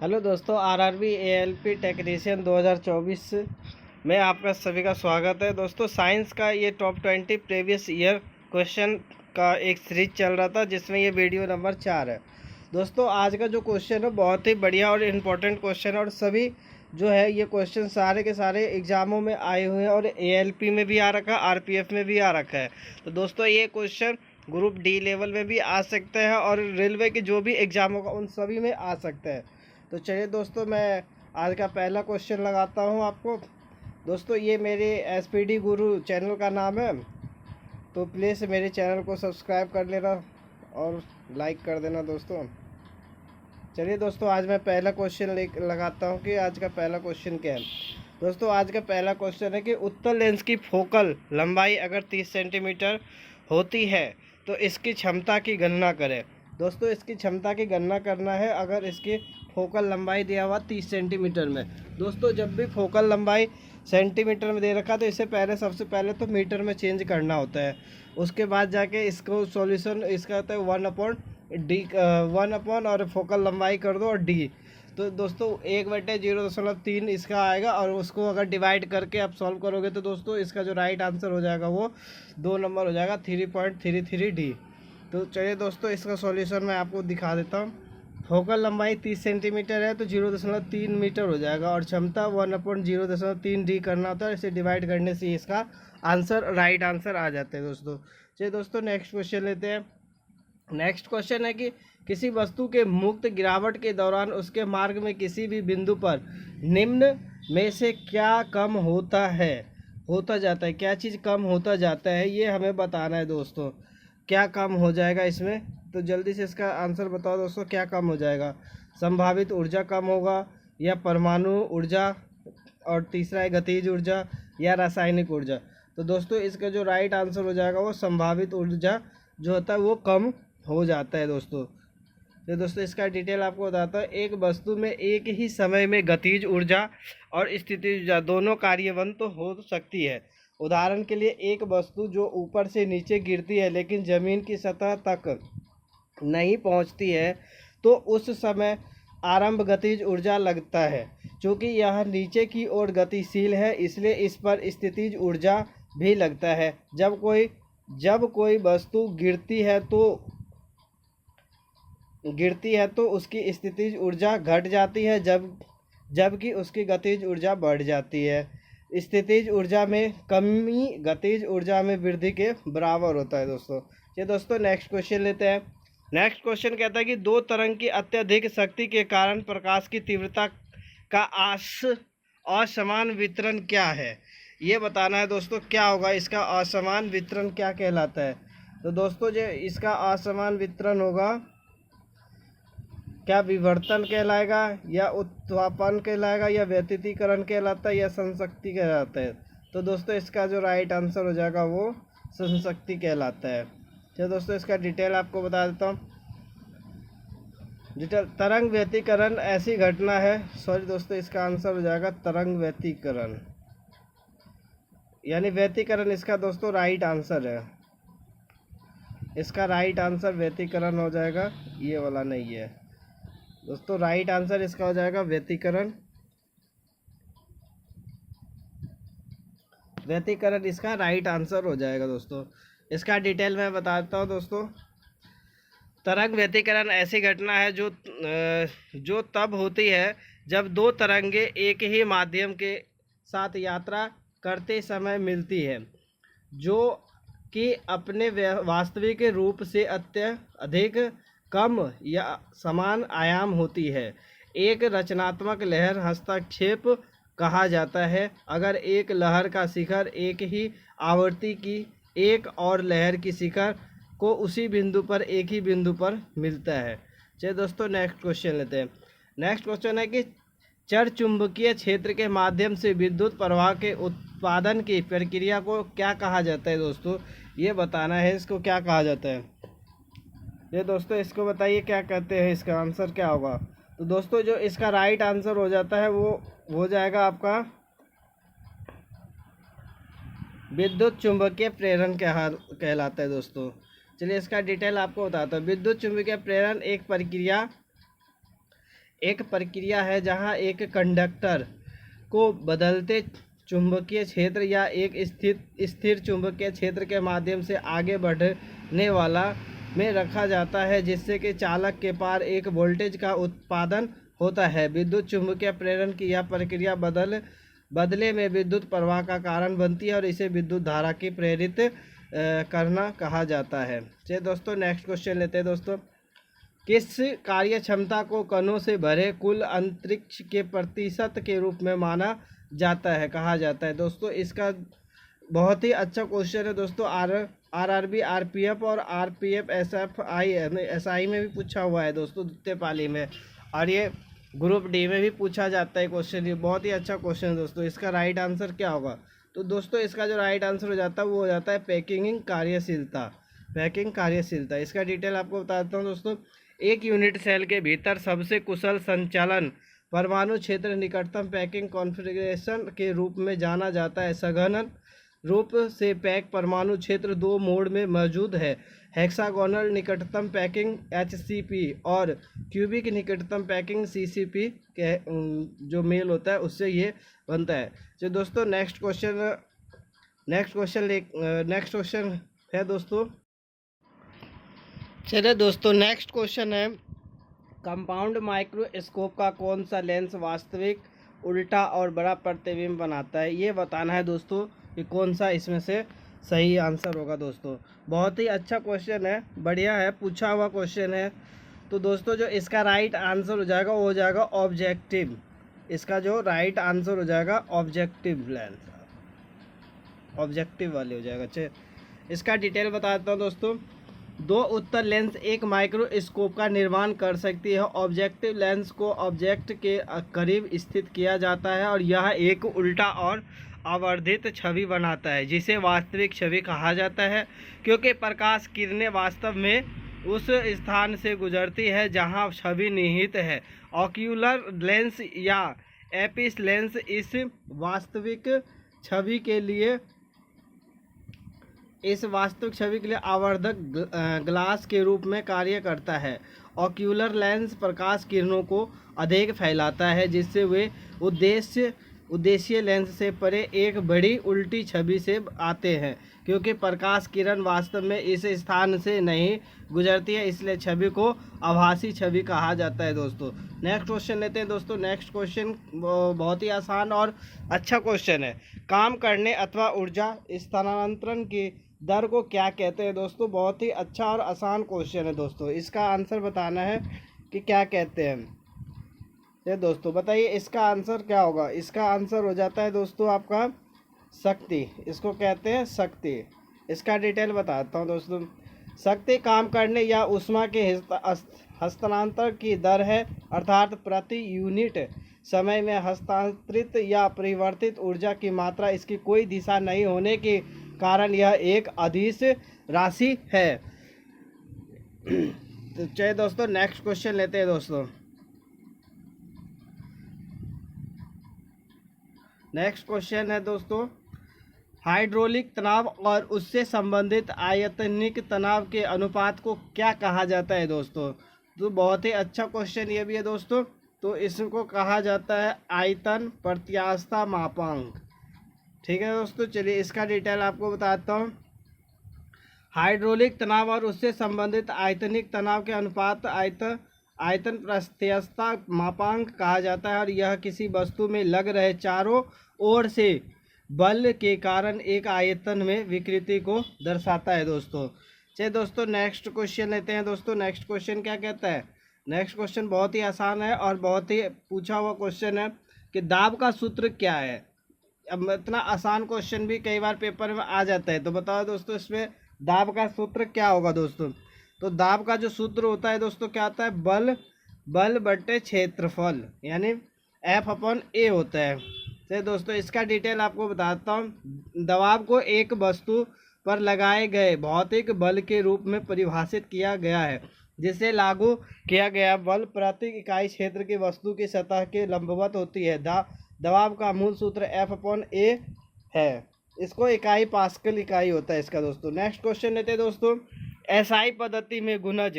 Hello दोस्तों, RRB ALP technician 2024 में आपका सभी का स्वागत है। दोस्तों, साइंस का ये टॉप 20 प्रीवियस ईयर क्वेश्चन का एक सीरीज चल रहा था, जिसमें ये वीडियो नंबर 4 है। दोस्तों, आज का जो क्वेश्चन है बहुत ही बढ़िया और इम्पोर्टेंट क्वेश्चन है, और सभी जो है ये क्वेश्चन सारे के सारे एग्जामों में आए हुए हैं, और एएलपी में भी आ रखा है, आरपीएफ में भी आ रखा है। तो दोस्तों, ये क्वेश्चन ग्रुप डी लेवल में भी आ सकते हैं, और रेलवे के जो भी एग्जाम होगा उन सभी में आ सकते हैं। तो चलिए दोस्तों, मैं आज का पहला क्वेश्चन लगाता हूँ आपको। दोस्तों, ये मेरे एसपीडी गुरु चैनल का नाम है, तो प्लीज़ मेरे चैनल को सब्सक्राइब कर लेना और लाइक कर देना दोस्तों। चलिए दोस्तों, आज मैं पहला क्वेश्चन लगाता हूँ कि आज का पहला क्वेश्चन क्या है। दोस्तों, आज का पहला क्वेश्चन है कि उत्तल लेंस की फोकल लंबाई अगर 30 सेंटीमीटर होती है तो इसकी क्षमता की गणना करें। दोस्तों, इसकी क्षमता की गणना करना है अगर इसकी फोकल लंबाई दिया हुआ 30 सेंटीमीटर में। दोस्तों, जब भी फोकल लंबाई सेंटीमीटर में दे रखा तो इससे पहले सबसे पहले तो मीटर में चेंज करना होता है। उसके बाद जाके इसको सॉल्यूशन इसका होता है 1/1 और फोकल लंबाई कर दो और डी। तो दोस्तों 1/0.3 इसका आएगा, और उसको अगर डिवाइड करके आप सॉल्व करोगे तो दोस्तों इसका जो राइट आंसर हो जाएगा वो 2 नंबर हो जाएगा, 3.33 डी। तो चलिए दोस्तों, इसका सॉल्यूशन मैं आपको दिखा देता हूँ। फोकल लंबाई 30 सेंटीमीटर है तो 0.3 मीटर हो जाएगा, और क्षमता 1/0.3 डी करना होता है। इसे डिवाइड करने से इसका आंसर राइट आंसर आ जाते हैं दोस्तों। चलिए दोस्तों, नेक्स्ट क्वेश्चन लेते हैं। नेक्स्ट क्वेश्चन है कि किसी वस्तु के मुक्त गिरावट के दौरान उसके मार्ग में किसी भी बिंदु पर निम्न में से क्या कम होता जाता है, क्या चीज़ कम होता जाता है, ये हमें बताना है दोस्तों। क्या कम हो जाएगा इसमें, तो जल्दी से इसका आंसर बताओ दोस्तों। क्या कम हो जाएगा? संभावित ऊर्जा कम होगा, या परमाणु ऊर्जा, और तीसरा है गतिज ऊर्जा, या रासायनिक ऊर्जा। तो दोस्तों इसका जो राइट आंसर हो जाएगा वो संभावित ऊर्जा जो होता है वो कम हो जाता है दोस्तों। तो दोस्तों इसका डिटेल आपको बताता हूँ। एक वस्तु में एक ही समय में गतिज ऊर्जा और स्थितिज ऊर्जा दोनों कार्यवंत हो सकती है। उदाहरण के लिए, एक वस्तु जो ऊपर से नीचे गिरती है लेकिन ज़मीन की सतह तक नहीं पहुंचती है, तो उस समय आरंभ गतिज ऊर्जा लगता है। क्योंकि यह नीचे की ओर गतिशील है, इसलिए इस पर स्थितिज ऊर्जा भी लगता है। जब कोई वस्तु गिरती है तो उसकी स्थितिज ऊर्जा घट जाती है, जबकि उसकी गतिज ऊर्जा बढ़ जाती है। स्थितिज ऊर्जा में कमी गतिज ऊर्जा में वृद्धि के बराबर होता है दोस्तों। ये दोस्तों नेक्स्ट क्वेश्चन लेते हैं। नेक्स्ट क्वेश्चन कहता है कि दो तरंग की अत्यधिक शक्ति के कारण प्रकाश की तीव्रता का असमान वितरण क्या है, ये बताना है दोस्तों। क्या होगा इसका असमान वितरण, क्या कहलाता है? तो दोस्तों जो इसका असमान वितरण होगा, क्या विवर्तन कहलाएगा, या उत्पादन कहलाएगा, या व्यतितीकरण कहलाता है, या संशक्ति कहलाता है? तो दोस्तों इसका जो राइट आंसर हो जाएगा वो संशक्ति कहलाता है। तो दोस्तों इसका डिटेल आपको बता देता हूँ। डिटेल, तरंग व्यतिकरण ऐसी घटना है, सॉरी दोस्तों इसका आंसर हो जाएगा तरंग व्यतिकरण, यानी व्यतिकरण इसका दोस्तों राइट आंसर है। इसका राइट आंसर व्यतिकरण हो जाएगा, ये वाला नहीं है दोस्तों। राइट आंसर इसका हो जाएगा व्यतिकरण। व्यतिकरण इसका राइट आंसर हो जाएगा दोस्तों। इसका डिटेल मैं बताता हूँ दोस्तों। तरंग व्यतिकरण ऐसी घटना है जो तब होती है जब दो तरंगे एक ही माध्यम के साथ यात्रा करते समय मिलती है, जो कि अपने वास्तविक रूप से अत्यधिक कम या समान आयाम होती है। एक रचनात्मक लहर हस्तक्षेप कहा जाता है अगर एक लहर का शिखर एक ही आवृत्ति की एक और लहर की शिखर को उसी बिंदु पर एक ही बिंदु पर मिलता है। चलिए दोस्तों नेक्स्ट क्वेश्चन लेते हैं। नेक्स्ट क्वेश्चन है कि चर चुंबकीय क्षेत्र के माध्यम से विद्युत प्रवाह के उत्पादन की प्रक्रिया को क्या कहा जाता है दोस्तों, ये बताना है। इसको क्या कहा जाता है, ये दोस्तों इसको बताइए क्या कहते हैं, इसका आंसर क्या होगा? तो दोस्तों जो इसका राइट आंसर हो जाता है वो हो जाएगा आपका विद्युत चुंबकीय प्रेरण कहलाता है दोस्तों। चलिए इसका डिटेल आपको बताता हूँ। विद्युत चुंबकीय प्रेरण एक प्रक्रिया एक प्रक्रिया है जहां एक कंडक्टर को बदलते चुंबकीय क्षेत्र या एक स्थिर चुंबकीय क्षेत्र के माध्यम से आगे बढ़ने वाला में रखा जाता है, जिससे कि चालक के पार एक वोल्टेज का उत्पादन होता है। विद्युत चुंबकीय प्रेरण की यह प्रक्रिया बदले में विद्युत प्रवाह का कारण बनती है और इसे विद्युत धारा की प्रेरित करना कहा जाता है। चलिए दोस्तों नेक्स्ट क्वेश्चन लेते हैं दोस्तों। किस कार्य क्षमता को कणों से भरे कुल अंतरिक्ष के प्रतिशत के रूप में माना जाता है, कहा जाता है? दोस्तों इसका बहुत ही अच्छा क्वेश्चन है दोस्तों। आरआरबी, आरपीएफ और आरपीएफ एसआई में भी पूछा हुआ है दोस्तों, द्वितीय पाली में, और ये ग्रुप डी में भी पूछा जाता है क्वेश्चन। ये बहुत ही अच्छा क्वेश्चन है दोस्तों। इसका राइट आंसर क्या होगा? तो दोस्तों इसका जो राइट आंसर हो जाता है वो हो जाता है पैकिंग कार्यशीलता। पैकिंग कार्यशीलता, इसका डिटेल आपको बताता हूँ दोस्तों। एक यूनिट सेल के भीतर सबसे कुशल संचालन परमाणु क्षेत्र निकटतम पैकिंग कॉन्फ़िगरेशन के रूप में जाना जाता है। सघन रूप से पैक परमाणु क्षेत्र दो मोड में मौजूद है, हेक्सागोनल निकटतम पैकिंग HCP और क्यूबिक निकटतम पैकिंग CCP के जो मेल होता है उससे ये बनता है। तो दोस्तों नेक्स्ट क्वेश्चन है दोस्तों। चलिए दोस्तों नेक्स्ट क्वेश्चन है, कंपाउंड माइक्रोस्कोप का कौन सा लेंस वास्तविक उल्टा और बड़ा प्रतिबिंब बनाता है? ये बताना है दोस्तों कि कौन सा इसमें से सही आंसर होगा दोस्तों। बहुत ही अच्छा क्वेश्चन है, बढ़िया है, पूछा हुआ क्वेश्चन है। तो दोस्तों जो इसका राइट आंसर हो जाएगा वो हो जाएगा ऑब्जेक्टिव। इसका जो राइट आंसर हो जाएगा ऑब्जेक्टिव लेंस, ऑब्जेक्टिव वाले हो जाएगा। अच्छा इसका डिटेल बताता हूँ दोस्तों। दो उत्तर लेंस एक माइक्रोस्कोप का निर्माण कर सकती है। ऑब्जेक्टिव लेंस को ऑब्जेक्ट के करीब स्थित किया जाता है और यह एक उल्टा और आवर्धित छवि बनाता है, जिसे वास्तविक छवि कहा जाता है, क्योंकि प्रकाश किरणें वास्तव में उस स्थान से गुजरती है जहां छवि निहित है। ऑक्यूलर लेंस या एपिस लेंस इस वास्तविक छवि के लिए आवर्धक ग्लास के रूप में कार्य करता है। ऑक्यूलर लेंस प्रकाश किरणों को अधिक फैलाता है, जिससे वे उद्देश्य लेंस से परे एक बड़ी उल्टी छवि से आते हैं। क्योंकि प्रकाश किरण वास्तव में इस स्थान से नहीं गुजरती है, इसलिए छवि को आभासी छवि कहा जाता है दोस्तों। नेक्स्ट क्वेश्चन लेते हैं दोस्तों। नेक्स्ट क्वेश्चन बहुत ही आसान और अच्छा क्वेश्चन है। काम करने अथवा ऊर्जा स्थानांतरण की दर को क्या कहते हैं दोस्तों? बहुत ही अच्छा और आसान क्वेश्चन है दोस्तों। इसका आंसर बताना है कि क्या कहते हैं। ये दोस्तों बताइए इसका आंसर क्या होगा? इसका आंसर हो जाता है दोस्तों आपका शक्ति। इसको कहते हैं शक्ति। इसका डिटेल बताता हूँ दोस्तों। शक्ति काम करने या ऊष्मा के हस्तांतरण की दर है, अर्थात प्रति यूनिट समय में हस्तांतरित या परिवर्तित ऊर्जा की मात्रा। इसकी कोई दिशा नहीं होने के कारण यह एक अदिश राशि है। तो चलिए दोस्तों नेक्स्ट क्वेश्चन लेते हैं दोस्तों। नेक्स्ट क्वेश्चन है दोस्तों, हाइड्रोलिक तनाव और उससे संबंधित आयतनिक तनाव के अनुपात को क्या कहा जाता है दोस्तों? तो बहुत ही अच्छा क्वेश्चन ये भी है दोस्तों। तो इसको कहा जाता है आयतन प्रत्यास्थता मापांक। ठीक है दोस्तों, चलिए इसका डिटेल आपको बताता हूँ। हाइड्रोलिक तनाव और उससे संबंधित आयतनिक तनाव के अनुपात आयतन प्रत्यास्थता मापांक कहा जाता है, और यह किसी वस्तु में लग रहे चारों ओर से बल के कारण एक आयतन में विकृति को दर्शाता है दोस्तों। चलिए दोस्तों नेक्स्ट क्वेश्चन लेते हैं दोस्तों। नेक्स्ट क्वेश्चन क्या कहता है? नेक्स्ट क्वेश्चन बहुत ही आसान है और बहुत ही पूछा हुआ क्वेश्चन है कि दाब का सूत्र क्या है। अब इतना आसान क्वेश्चन भी कई बार पेपर में आ जाता है, तो बताओ दोस्तों इसमें दाब का सूत्र क्या होगा दोस्तों? तो दाब का जो सूत्र होता है दोस्तों क्या आता है? बल बटे क्षेत्रफल, यानी F/A होता है। तो दोस्तों इसका डिटेल आपको बताता हूँ। दबाव को एक वस्तु पर लगाए गए भौतिक बल के रूप में परिभाषित किया गया है, जिसे लागू किया गया बल प्रति इकाई क्षेत्र की वस्तु की सतह के लंबवत होती है। दबाव का मूल सूत्र F/A है। इसको इकाई पास्कल इकाई होता है इसका दोस्तों। नेक्स्ट क्वेश्चन लेते हैं दोस्तों। SI पद्धति में गुणज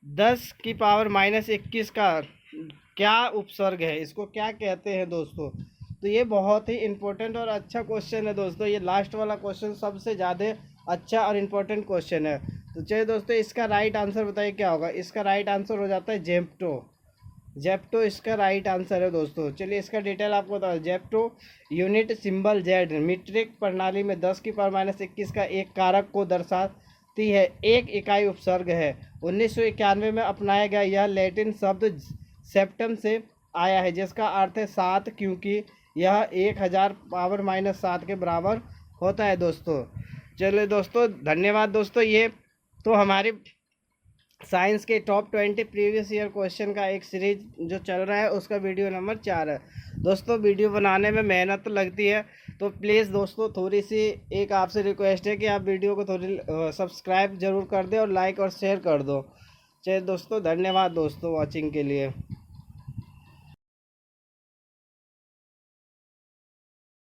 10⁻⁻21 का क्या उपसर्ग है, इसको क्या कहते हैं दोस्तों। तो ये बहुत ही इम्पोर्टेंट और अच्छा क्वेश्चन है दोस्तों। ये लास्ट वाला क्वेश्चन सबसे ज़्यादा अच्छा और इम्पोर्टेंट क्वेश्चन है। तो चलिए दोस्तों, इसका राइट आंसर बताइए क्या होगा। इसका राइट आंसर हो जाता है जेप्टो। जेप्टो इसका राइट आंसर है दोस्तों। चलिए इसका डिटेल आपको बता दें। Zepto unit symbol Z metric प्रणाली में 10⁻21 का एक कारक को दर्शाती है। एक इकाई उपसर्ग है। 1991 में अपनाया गया यह लैटिन शब्द सेप्टम से आया है, जिसका अर्थ है 7, क्योंकि यह 1000⁻⁻7 के बराबर होता है दोस्तों। चलिए दोस्तों, धन्यवाद दोस्तों। ये तो हमारी साइंस के टॉप 20 प्रीवियस ईयर क्वेश्चन का एक सीरीज जो चल रहा है, उसका वीडियो नंबर 4 है दोस्तों। वीडियो बनाने में मेहनत तो लगती है, तो प्लीज़ दोस्तों थोड़ी सी एक आपसे रिक्वेस्ट है कि आप वीडियो को थोड़ी सब्सक्राइब जरूर कर दें और लाइक और शेयर कर दो। चलिए दोस्तों, धन्यवाद दोस्तों वॉचिंग के लिए।